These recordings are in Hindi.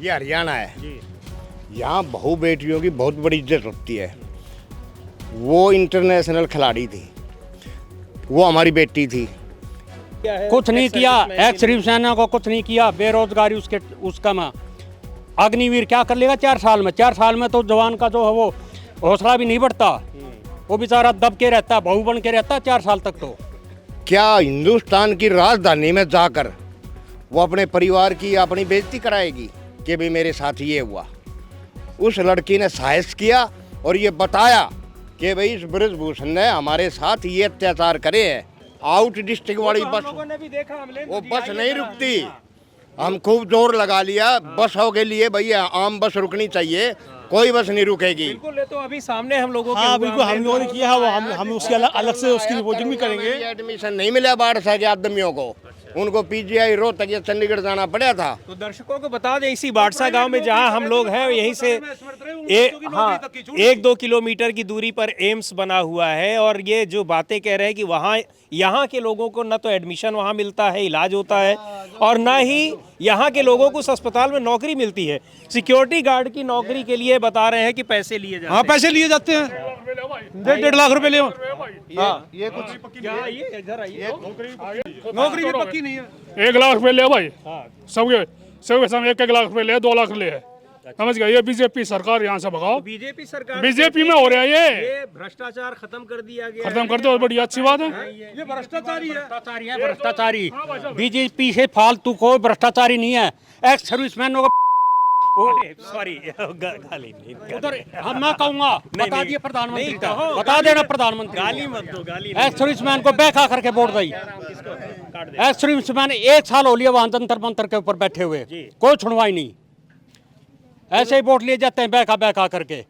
ये हरियाणा है जी। यहाँ बहू बेटियों की बहुत बड़ी इज्जत होती है। वो इंटरनेशनल खिलाड़ी थी, वो हमारी बेटी थी। क्या है कुछ नहीं किया, एक्स-सर्विसमैन एक्स शिवसेना को कुछ नहीं किया। बेरोजगारी उसका में अग्निवीर क्या कर लेगा 4 साल में? 4 साल में तो जवान का जो है वो हौसला भी नहीं बढ़ता, वो बेचारा दब के रहता है, बहू बन के रहता है 4 साल तक। तो क्या हिंदुस्तान की राजधानी में जाकर वो अपने परिवार की अपनी बेइज्जती कराएगी कि भाई मेरे साथ ये हुआ? उस लड़की ने साहस किया और ये बताया कि भाई इस बृजभूषण ने हमारे साथ ये अत्याचार करे हैं। आउट डिस्ट्रिक्ट वाली हम बस, लोगों ने भी देखा, हमले वो बस नहीं रुकती। हम खूब जोर लगा लिया बसों के लिए, भैया आम बस रुकनी चाहिए, कोई बस नहीं रुकेगी। बिल्कुल, ये तो अभी सामने हम लोगों के हाँ हुआ, बिल्कुल, हम लोगों ने किया है वो, हम उसके अलग से उसकी रिपोर्टिंग भी करेंगे। एडमिशन नहीं मिला बाढ़ के आदमियों को, उनको पीजीआई रोहतक या चंडीगढ़ जाना पड़ा था। तो दर्शकों को बता दें, इसी बाड़सा गांव में जहां हम लोग हैं, यहीं से 1-2 किलोमीटर की दूरी पर एम्स बना हुआ है। और ये जो बातें कह रहे हैं कि वहाँ यहाँ के लोगों को न तो एडमिशन वहाँ मिलता है, इलाज होता है, और ना ही यहाँ के लोगों को उस अस्पताल में नौकरी मिलती है। सिक्योरिटी गार्ड की नौकरी के लिए बता रहे हैं कि पैसे लिए जाते हैं। हाँ पैसे लिए जाते हैं, 1.5 लाख रुपए ले। हाँ ये कुछ क्या ये इधर आइए, नौकरी भी पक्की नहीं है। 1 लाख रुपए ले भाई, सबके सबके 1-1 लाख रुपए ले, 2 लाख ले, समझ गए? ये बीजेपी सरकार यहाँ से भगाओ। बीजेपी सरकार, बीजेपी में हो रहा है ये भ्रष्टाचार खत्म कर दिया गया, खत्म कर दो, बड़ी अच्छी बात है। ये भ्रष्टाचारी है। भ्रष्टाचारी है, भ्रष्टाचारी। बीजेपी से फालतू कोई भ्रष्टाचारी नहीं है। एक्स सर्विसमैनों को सॉरी गाली नहीं, उधर हम मैं कहूँगा, बता नहीं, दिए प्रधानमंत्री नहीं का, कहो, बता देना प्रधानमंत्री गाली मत दो, गाली एक्स सर्विसमैन को बैठा करके वोट दी। एक्स सर्विसमैन 1 साल हो लिया वहाँ जंतर मंतर के ऊपर बैठे हुए, कोई सुनवाई नहीं, ऐसे ही वोट लिए जाते हैं बैठा बैठा करके।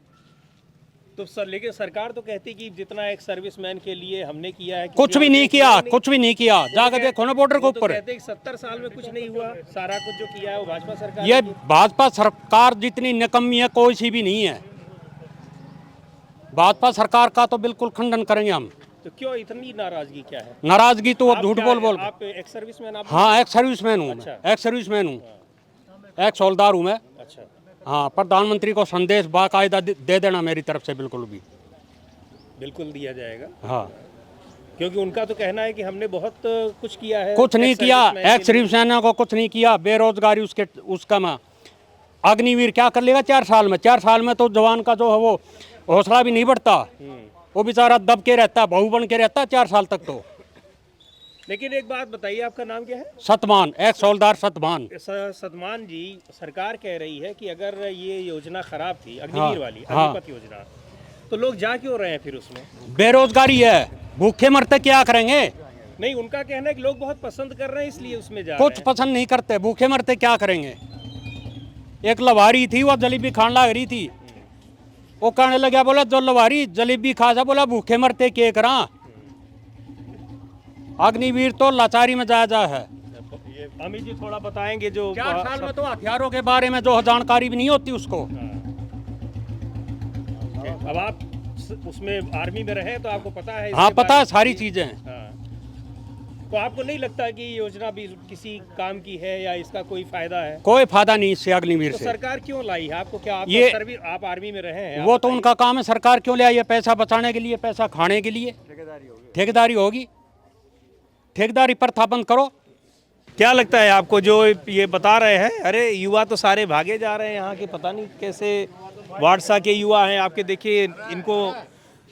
तो सर, लेकिन सरकार तो कहती कि जितना एक सर्विसमैन के लिए हमने किया है, कुछ भी नहीं किया, कुछ भी नहीं किया। जाकर देखो ना बॉर्डर के वो तो ऊपर। कहते हैं कि 70 साल में कुछ नहीं हुआ, सारा कुछ जो किया है वो भाजपा सरकार ये ने किया। भाजपा सरकार जितनी निकम्मी है कोई सी भी नहीं है। भाजपा सरकार का तो बिल्कुल खंडन करेंगे हम। तो क्यों इतनी नाराजगी, क्या है? नाराजगी तो आप अब झूठ क्या बोल है? बोल। आप एक्स सर्विसमैन? आप हाँ एक्स सर्विसमैन हूँ, अच्छा। एक्स सर्विसमैन हूँ, एक्स हौलदार हूँ मैं। अच्छा, हाँ, प्रधानमंत्री को संदेश बाकायदा दे देना मेरी तरफ से, बिल्कुल भी। बिल्कुल दिया जाएगा, हाँ, क्योंकि उनका तो कहना है कि हमने बहुत कुछ किया है। कुछ नहीं एक्स किया, सर्विसमैन एक्स के लिए। शिवसेना को कुछ नहीं किया। बेरोजगारी उसका में अग्निवीर क्या कर लेगा 4 साल में? 4 साल में तो जवान का जो है वो हौसला भी नहीं बढ़ता, वो बेचारा दब के रहता है, बहू बन के रहता है 4 साल तक। तो लेकिन एक बात बताइए, आपका नाम क्या है? सतमान, एक्स हौलदार सतमान। सदमान जी, सरकार कह रही है कि अगर ये योजना खराब थी, अग्निवीर वाली हाँ। अग्निपथ योजना, तो लोग जा क्यों रहे हैं फिर उसमें? बेरोजगारी है, भूखे मरते क्या करेंगे? नहीं, उनका कहना है कि लोग बहुत पसंद कर रहे हैं इसलिए उसमें जा कुछ रहे पसंद नहीं करते, भूखे मरते क्या करेंगे? एक लवारी थी, वो जलेबी खाने लग रही थी, वो कहने लगा, बोला जो लवारी जलेबी खा जा, बोला भूखे मरते क्या करा? अग्निवीर तो लाचारी में जा है। हैं। अमित जी थोड़ा बताएंगे जो 4 साल में तो हथियारों के बारे में जो जानकारी भी नहीं होती उसको। अब आप उसमें आर्मी में रहे तो आपको पता है। हाँ, इसके पता है बारे में। सारी चीजें। हाँ। तो आपको नहीं लगता कि ये योजना भी किसी काम की है या इसका कोई फायदा है? कोई फायदा नहीं इससे अग्निवीर तो से। सरकार क्यों लाई है? आपको क्या, आप आर्मी में रहे हैं? वो तो उनका काम है, सरकार क्यों ले आई है? पैसा बचाने के लिए, पैसा खाने के लिए। ठेकेदारी होगी, ठेकेदारी प्रथा बंद करो। क्या लगता है आपको जो ये बता रहे हैं? अरे युवा तो सारे भागे जा रहे हैं यहाँ के, पता नहीं कैसे वाड़सा के युवा हैं आपके, देखिए इनको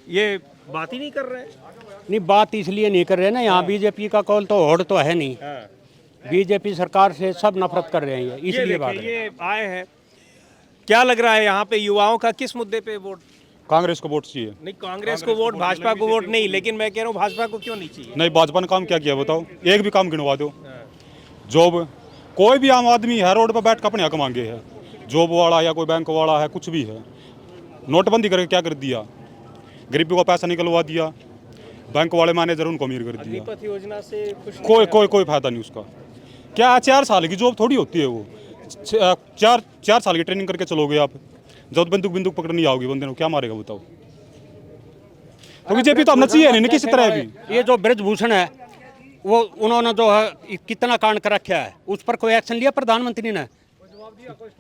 ये बात ही नहीं कर रहे हैं। नहीं, बात इसलिए नहीं कर रहे ना, यहाँ बीजेपी का कॉल तो होड़ तो है नहीं। बीजेपी सरकार से सब नफरत कर रहे हैं, इसलिए बात है। ये आए हैं, क्या लग रहा है यहाँ पे युवाओं का किस मुद्दे पे वोट? कांग्रेस को वोट चाहिए। नहीं, कांग्रेस को वोट, भाजपा को वोट नहीं, लेकिन मैं कह रहा हूँ भाजपा को क्यों नहीं चाहिए? नहीं, भाजपा ने काम क्या किया बताओ? एक भी काम गिनवा दो। जॉब, कोई भी आम आदमी है रोड पर बैठ कर अपने हक मांगे है, जॉब वाला या कोई बैंक वाला है, कुछ भी है। नोटबंदी करके क्या कर दिया? गरीबी का पैसा निकलवा दिया, बैंक वाले मैनेजर उनको अमीर कर दिया। अग्निपथ योजना से कुछ कोई फायदा नहीं उसका। क्या 4 साल की जॉब थोड़ी होती है वो? 4 साल की ट्रेनिंग करके चलोगे आप, जब बंदूक पकड़ नहीं आओगी बंदे को क्या मारेगा बताओ? तो बीजेपी तो हमने चाहिए नहीं किसी तरह भी। ये जो बृजभूषण है, वो उन्होंने जो है कितना कांड कर रखा है, उस पर कोई एक्शन लिया प्रधानमंत्री ने?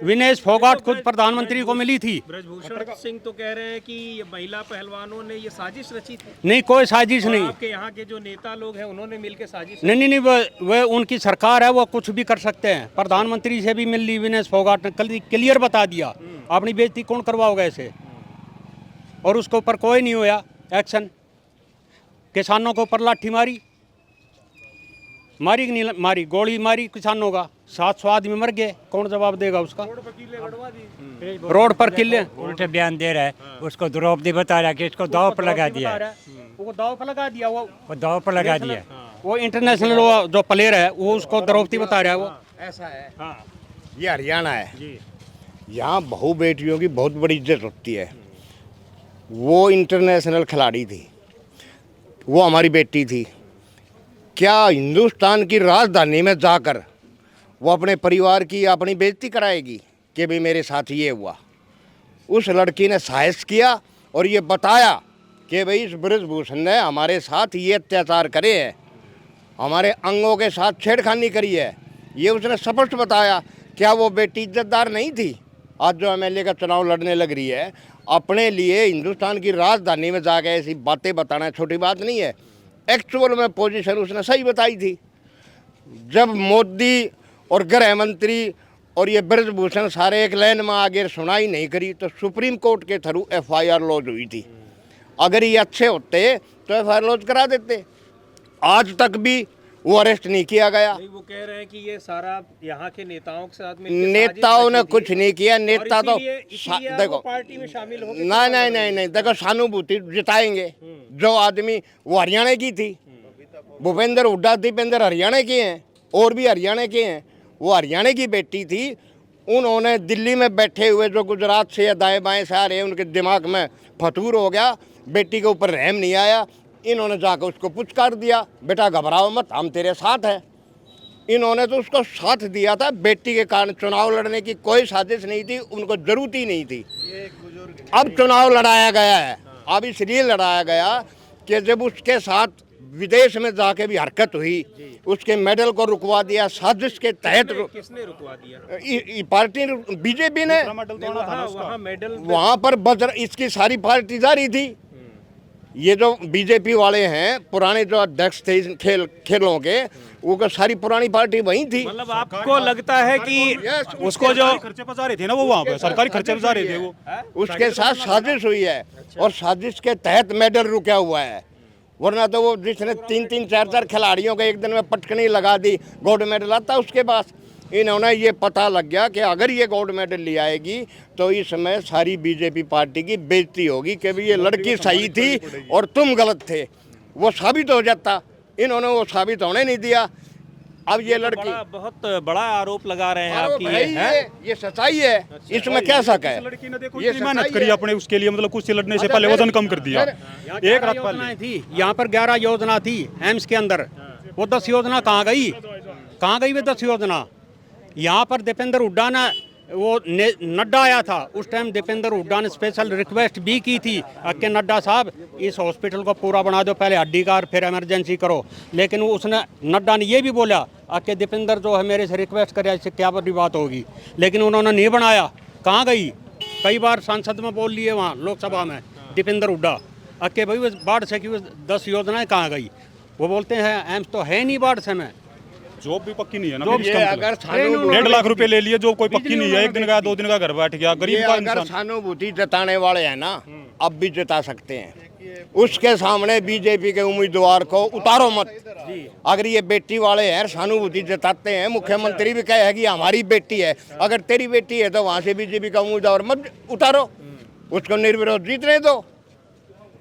विनेश फोगाट खुद प्रधानमंत्री को मिली थी। ब्रजभूषण सिंह तो कह रहे हैं कि ये महिला पहलवानों ने ये साजिश रची थी। नहीं, कोई साजिश नहीं। आपके यहाँ के जो नेता लोग हैं उन्होंने मिलकर साजिश। नहीं, वह उनकी सरकार है, वो कुछ भी कर सकते हैं। प्रधानमंत्री से भी मिल ली विनेश फोगाट ने, कल क्लियर बता दिया। अपनी बेइज्जती कौन करवाओगे ऐसे? और उसके ऊपर कोई नहीं हुआ एक्शन। किसानों के ऊपर लाठी मारी कि नहीं मारी? गोली मारी किसानों का, 700 आदमी मर गए। कौन जवाब देगा उसका? रोड पर किले उल्टे बयान दे रहा है, उसको द्रौपदी बता रहा है कि इसको दाव पर लगा दिया। वो दाव पर लगा दिया, वो दाव पर लगा दिया। वो इंटरनेशनल जो प्लेयर है वो उसको द्रौपदी बता रहा है। वो ऐसा है। हाँ, ये हरियाणा है। यहाँ बहू बेटियों की बहुत बड़ी इज्जत होती है। वो इंटरनेशनल खिलाड़ी थी, वो हमारी बेटी थी। क्या हिंदुस्तान की राजधानी में जाकर वो अपने परिवार की अपनी बेइज्जती कराएगी कि भी मेरे साथ ये हुआ? उस लड़की ने साहस किया और ये बताया कि भाई इस ब्रजभूषण ने हमारे साथ ये अत्याचार करे हैं, हमारे अंगों के साथ छेड़खानी करी है। ये उसने स्पष्ट बताया। क्या वो बेटी इज्जतदार नहीं थी? आज जो एमएलए का चुनाव लड़ने लग रही है, अपने लिए हिंदुस्तान की राजधानी में जाके ऐसी बातें बताना छोटी बात नहीं है। एक्चुअल में पोजीशन उसने सही बताई थी। जब मोदी और गृह मंत्री और ये ब्रजभूषण सारे एक लाइन में आगे सुनाई नहीं करी तो सुप्रीम कोर्ट के थ्रू एफआईआर लॉन्च हुई थी। अगर ये अच्छे होते तो एफआईआर लॉन्च करा देते। आज तक भी वो अरेस्ट नहीं किया गया। नहीं, वो कह रहे हैं कि ये सारा यहाँ के नेताओं के साथ नेताओं ने कुछ नहीं किया। नेता तो देखो पार्टी में शामिल हो। नहीं, देखो सहानुभूति जिताएंगे। जो आदमी वो हरियाणा की थी, भूपेंद्र हुड्डा दीपेंद्र हरियाणा के हैं, और भी हरियाणा के हैं। वो हरियाणा की बेटी थी। उन्होंने दिल्ली में बैठे हुए जो गुजरात से या दाएं बाएं से आ रहे हैं, उनके दिमाग में फतूर हो गया, बेटी के ऊपर रहम नहीं आया। इन्होंने जाकर उसको पुचकार दिया, बेटा घबराओ मत, हम तेरे साथ हैं। इन्होंने तो उसको साथ दिया था। बेटी के कारण चुनाव लड़ने की कोई साजिश नहीं थी, उनको जरूरत ही नहीं थी। अब चुनाव लड़ाया गया है। अब इसलिए लड़ाया गया कि जब उसके साथ विदेश में जाके भी हरकत हुई, उसके मेडल को रुकवा दिया साजिश के तहत। किसने रुकवा दिया? पार्टी बीजेपी ने। वहाँ पर इसकी सारी पार्टी जारी थी। ये जो बीजेपी वाले हैं, पुराने जो अध्यक्ष थे खेलों के, वो सारी पुरानी पार्टी वही थी। मतलब आपको लगता है कि उसको जो खर्चे बचा रहे थे ना, वो वहाँ पे सरकारी खर्चे बचा रहे थे, वो उसके साथ साजिश हुई है। और साजिश के तहत मेडल रुका हुआ है। वरना तो वो जिसने 3-3, 4-4 खिलाड़ियों के एक दिन में पटकनी लगा दी, गोल्ड मेडल आता उसके पास। इन्होंने ये पता लग गया कि अगर ये गोल्ड मेडल ले आएगी तो इस समय सारी बीजेपी पार्टी की बेइज्जती होगी कि भी ये लड़की सही थी और तुम गलत थे। वो साबित हो जाता। इन्होंने वो साबित होने नहीं दिया। अब ये लड़की बहुत बड़ा आरोप लगा रहे हैं आपकी। ये सच्चाई है। इसमें क्या शक है? लड़की ने देखो इतनी मेहनत करी अपने उसके लिए, मतलब कुछ से लड़ने से पहले वजन कम कर दिया। एक रात पहले थी यहाँ पर 11 योजना थी एम्स के अंदर। वो 10 योजना कहाँ गई? वे 10 योजना? यहाँ पर दीपेंद्र हुड्डा ने, वो नड्डा आया था उस टाइम, दीपेंद्र हुड्डा ने स्पेशल रिक्वेस्ट भी की थी कि नड्डा साहब इस हॉस्पिटल को पूरा बना दो, पहले हड्डी का फिर इमरजेंसी करो। लेकिन उसने, नड्डा ने ये भी बोला कि दीपेंद्र जो है मेरे से रिक्वेस्ट करे, इससे क्या बड़ी बात होगी। लेकिन उन्होंने नहीं बनाया। कहाँ गई? कई बार संसद में बोल लिए, वहाँ लोकसभा में दीपेंद्र हुड्डा कि भाई वो बाढ़ से की 10 योजनाएँ कहाँ गई? वो बोलते हैं एम्स तो है नहीं बाढ़ से में। जॉब भी पक्की नहीं है ना। अगर 1.5 लाख रुपए ले लिए, जो कोई पक्की नहीं है। एक दिन का 2 दिन का घर बैठ गया गरीब का अगर इंसान। सहानुभूति जताने वाले हैं ना, अब भी जता सकते हैं। उसके सामने बीजेपी के उम्मीदवार को उतारो मत। अगर ये बेटी वाले हैं, सहानुभूति जताते हैं, मुख्यमंत्री भी कहे कि हमारी बेटी है, अगर तेरी बेटी है तो वहाँ से बीजेपी का उम्मीदवार मत उतारो, उसको निर्विरोध जीतने दो।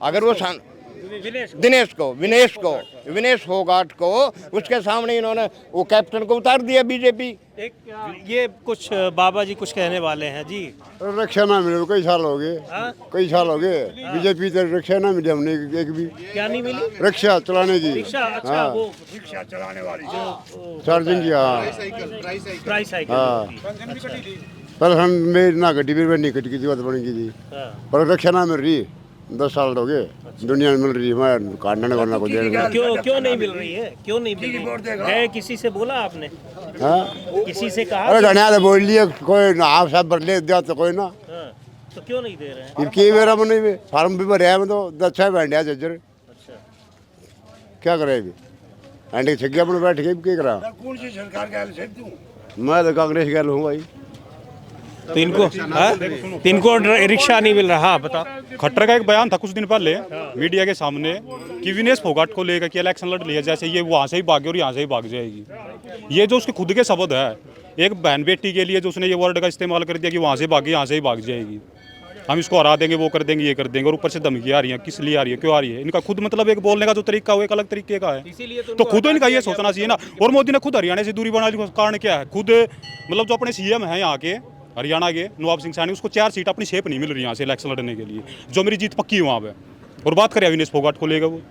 अगर वो विनेश फोगाट को उसके सामने इन्होंने वो कैप्टन को उतार दिया बीजेपी। ये कुछ बाबा जी कुछ कहने वाले हैं जी। रक्षा ना मिले कई साल हो गए। कई साल हो गए बीजेपी तो रक्षा ना मिले हमने एक भी। क्या नहीं मिली? रिक्शा चलाने की। रिक्शा? अच्छा, वो रिक्शा चलाने वाली जो चार्जिंग की। हाँ, ट्राईसाइकिल। पर हम मेरी ना गड्डी भी नहीं कटी की बात बनेगी जी। पर रक्षा ना मिल रही 10 साल हो गए। दुनिया में मिल रही है, मैं काटने करना को देना। क्यों नहीं मिल रही है? क्यों नहीं मिल रही है? किसी से बोला आपने? हाँ किसी से कहा? अरे घने तो बोल लिए कोई ना, आप सब बदले दिया तो कोई ना, हाँ, तो क्यों नहीं दे रहे हैं? फिर की मेरा मन नहीं फार्म भी भरे हैं, मैं तो 10 बैंडिया जज्जर अच्छा, क्या करेगी एंड छक्के अपने बैठ के क्या करा। कौन सी सरकार का मैं तो कांग्रेस गया हूँ भाई। तो इनको रिक्शा नहीं मिल रहा। हाँ, बताओ। खट्टर का एक बयान था कुछ दिन पहले मीडिया के सामने कि विनेश फोगाट को लेकर कि इलेक्शन लड़ लिया, जैसे ये वहाँ से ही भागे और यहाँ से ही भाग जाएगी। ये जो उसके खुद के शब्द है, एक बहन बेटी के लिए जो उसने ये वर्ड का इस्तेमाल कर दिया कि वहाँ से भागे यहाँ से ही भाग जाएगी, हम इसको हरा देंगे, वो कर देंगे, ये कर देंगे, और ऊपर से धमकी आ रही है। किस लिए आ रही है, क्यों आ रही है? इनका खुद मतलब एक बोलने का जो तरीका वो एक अलग तरीके का है, तो खुद इनका ये सोचना चाहिए ना। और मोदी ने खुद हरियाणा से दूरी बना ली, कारण क्या है? खुद मतलब जो अपने सीएम हैं यहाँ के हरियाणा के नवाब सिंह सैनी, उसको 4 सीट अपनी शेप नहीं मिल रही यहाँ से इलेक्शन लड़ने के लिए, जो मेरी जीत पक्की है वहाँ पे। और बात करें विनेश फोगाट को लेकर, वो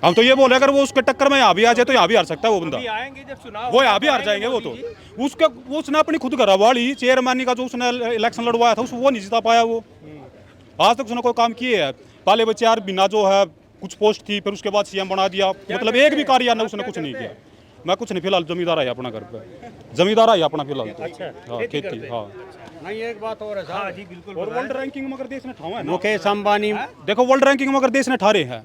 हम तो ये बोले अगर वो उसके टक्कर में यहाँ भी आ जाए तो यहाँ भी हार सकता है वो बंदा, आएंगे जब चुनाव, वो यहाँ भी हार जाएंगे। वो तो उसने अपनी खुद घरवाली चेयरमैनी का जो उसने इलेक्शन लड़वाया था वो नहीं जिता पाया। वो आज तक उसने कोई काम किए है? पहले वो 4 महीना जो है कुछ पोस्ट थी, फिर उसके बाद सीएम बना दिया, मतलब एक भी कार्य ना उसने कुछ नहीं किया। मैं कुछ नहीं, फिलहाल जमींदार है अपना घर पे, जमींदार है अपना फिलहाल तो। हाँ, खेती। हाँ नहीं, एक बात और है साहब जी, बिल्कुल। और वर्ल्ड रैंकिंग में अगर देश ने ठावा है ना, मुकेश अंबानी, देखो वर्ल्ड रैंकिंग में अगर देश ने ठारे हैं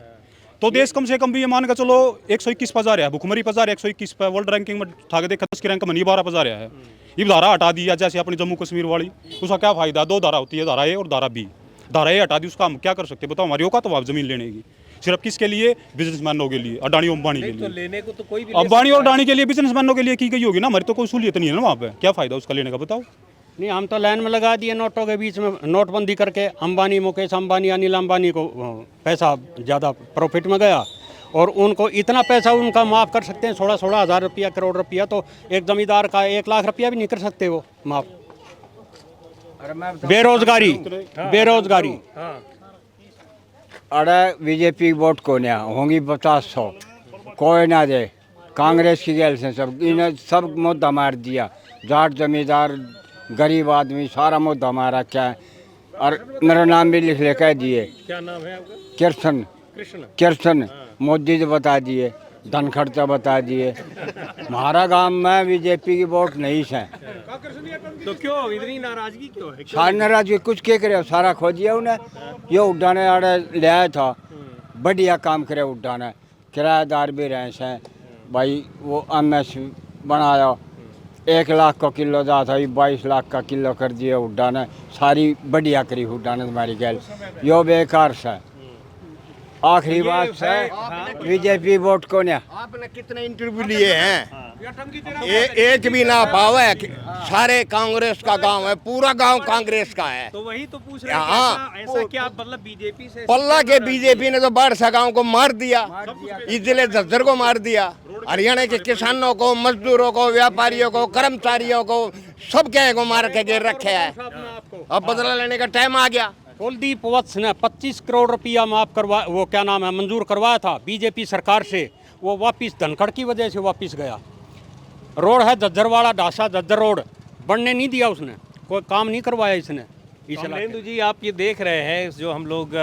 तो देश कम से कम भी ये मान के चलो 121 पर जा रहा है, भुखमरी पर जा रहा है 121 पर, वर्ल्ड रैंकिंग में ठाके देखा उसकी रैंक में नहीं 12 पर जा रहा है। ये धारा हटा दिया जैसे अपनी जम्मू कश्मीर वाली, उसका क्या फायदा? 2 धारा होती है, धारा ए और धारा बी। धारा ए हटा दी, उसका हम क्या कर सकते हैं बताओ? हमारी औकात तो जमीन लेने की सिर्फ किसके लिए? बिजनेसमैनों के लिए, अडानी अंबानी के लिए। लेने को तो कोई भी अंबानी और अडानी के लिए, बिजनेसमैनों के लिए की गई होगी ना, हमारी तो कोई सहूलियत नहीं है ना वहाँ पे, क्या फायदा उसका लेने का बताओ? नहीं, हम तो लाइन में लगा दिए नोटों के बीच में, नोटबंदी करके अंबानी, मुकेश अंबानी, अनिल अंबानी को पैसा ज़्यादा प्रॉफिट में गया, और उनको इतना पैसा उनका माफ़ कर सकते हैं 16-16 हज़ार रुपया, करोड़ रुपया, तो एक जमींदार का 1 लाख रुपया भी नहीं कर सकते वो माफ़। बेरोजगारी, बेरोजगारी। अरे बीजेपी वोट को नहीं होंगी 50-100, कोई ना दे, कांग्रेस की गैल से सब इन्हें सब मुद्दा मार दिया, जाट जमींदार गरीब आदमी सारा मुद्दा मारा क्या। और मेरा नाम भी लिख ले कह दिए, क्या नाम है आपका? कृष्ण, कृष्ण मोदी तो बता दिए, धनखड़ तो बता दिए। हमारा गांव में बीजेपी की वोट नहीं है, तो क्यों इतनी नाराजगी क्यों है? सारी नाराजगी कुछ क्या करे, सारा खो दिया उन्हें। ये उड्डाने आड़े ले आया था, बढ़िया काम करे उड्डाने, किराएदार भी रहे हैं भाई। वो एमएस बनाया, 1 लाख का किलो जा था, 22 लाख का किलो कर दिया उड्डाने, सारी बढ़िया करी उड्डाने तुम्हारी गैल। यो बेकार से आखिरी बात है, बीजेपी वोट को नहीं। आपने कितने इंटरव्यू लिए हैं? एक भी ना पावे। सारे कांग्रेस का गांव है, पूरा गांव कांग्रेस का है। तो वही तो पूछ रहे हैं, हाँ। ऐसा क्या मतलब बीजेपी से? पल्ला के बीजेपी ने तो बारसा गांव को मार दिया, इस जिले झज्जर को मार दिया, हरियाणा के किसानों को, मजदूरों को, व्यापारियों को, कर्मचारियों को, सब क्या को मार के गिर रखे है। अब बदला लेने का टाइम आ गया। कुलदीप वत्स ने 25 करोड़ रुपया माफ करवा, वो क्या नाम है, मंजूर करवाया था बीजेपी सरकार से, वो वापिस धनखड़ की वजह से वापिस गया। रोड है झज्जरवाड़ा ढासा झज्जर रोड, बनने नहीं दिया उसने, कोई काम नहीं करवाया इसने। कमलेंदु जी, आप ये देख रहे हैं जो हम लोग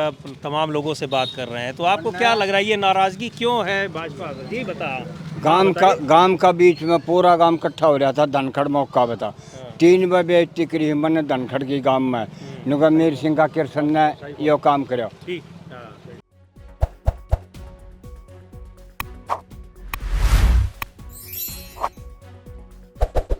तमाम लोगों से बात कर रहे हैं, तो आपको क्या लग रहा है ये नाराजगी क्यों है भाजपा? जी बता। गांव का बीच में पूरा गांव इकट्ठा हो रहा था, धनखड़ मौका बता 3 बार बेइज्जती करी मैंने धनखड़ की गांव में। मीर सिंह का कृष्ण ने यो काम करो।